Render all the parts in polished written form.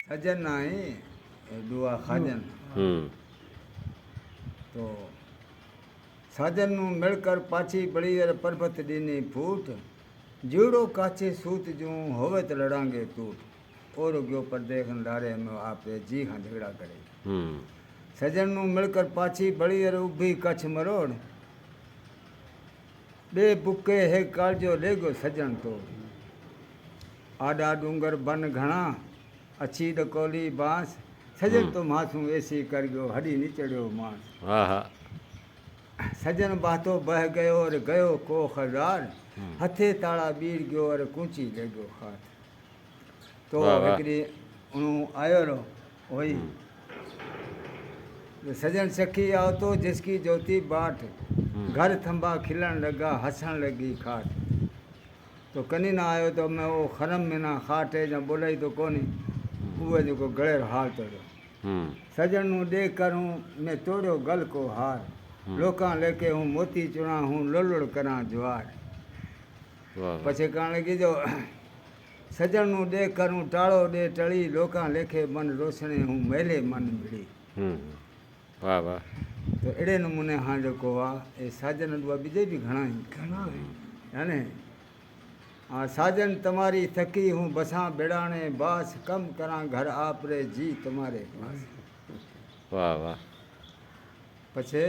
सजन नाही दुआ खाजन। तो साजन नू मिलकर पाछी बड़ी पर्वत दीनी फूट, जीड़ो काचे सूत जूं होवे तो लड़ांगे टूट। और गयो पर देखन लारे में आप जी हाँ झगड़ा करे। सजन नू मिलकर पाछी बड़ी उभी कच्छ मरोड़, बे बुके है कालजो ले गयो सजन तो। आडा डूंगर बन घना अच्छी डकोली बांस, सजन तो मासूं ऐसी कर गयो हडी निचड़ियो मांस। सजन बातो बह गयो और गयो को खजार, हथे ताड़ा बीर गयो और कूची ले गयो खात। तो हिकड़ी उन्हों आयो रो वही सजन सखी आओ तो जिसकी ज्योति बाट, घर थंबा खिलन लगा हंसन लगी खाट। तो कनी ना आयो तो मैं वो खरम में ना खाट है जब बोलाई तो कोनी उहे जो गले हाल तो सजन नू देख कर हूँ मैं तोड़ो गल को हार, लोका लेके हूँ मोती चुना हूँ लोलड़ करा ज्वार। पछे कहने लगी जो सजन नू देख कर हूँ टाड़ो दे टली, लोका लेखे मन रोशने हूँ मेले मन मिली। वाह वाह। तो अड़े नमूने हाँ जो ए साजन दुआ बीजे भी घना है ने। हाँ साजन तुम्हारी थकी हूँ बसा बेड़ाने बास, कम करा घर आप रे जी तुम्हारे पास। वाह वाह। पछे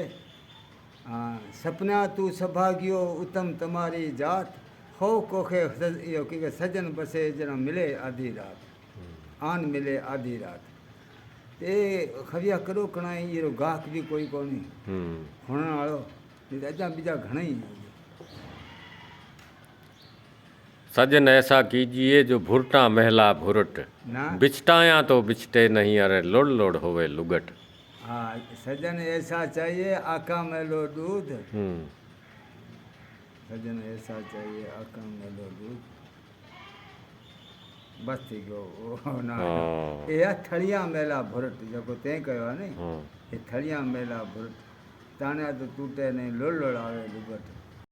सपना तू सभागियो उत्तम तुम्हारी जात, हो कोखे यो कि सजन बसे जना मिले आधी रात, आन मिले आधी रात। ते खविया करो कणाई ये गाहक भी कोई कोनी होने वालो अजा बीजा घना ही। सजन ऐसा कीजिए जो भुरटा महला भुरट, बिछटाया तो बिछटे नहीं अरे लोड़ लोड़ होवे लुगट। हाँ सजन ऐसा चाहिए आका मेलो दूध, सजन ऐसा चाहिए आका मेलो दूध। बस थी गयो ना ये थड़िया मेला भुरट जो ते कयो है नी, ये थड़िया मेला भुरट ताने तो टूटे नहीं लोड़ लोड़ आवे लुगट।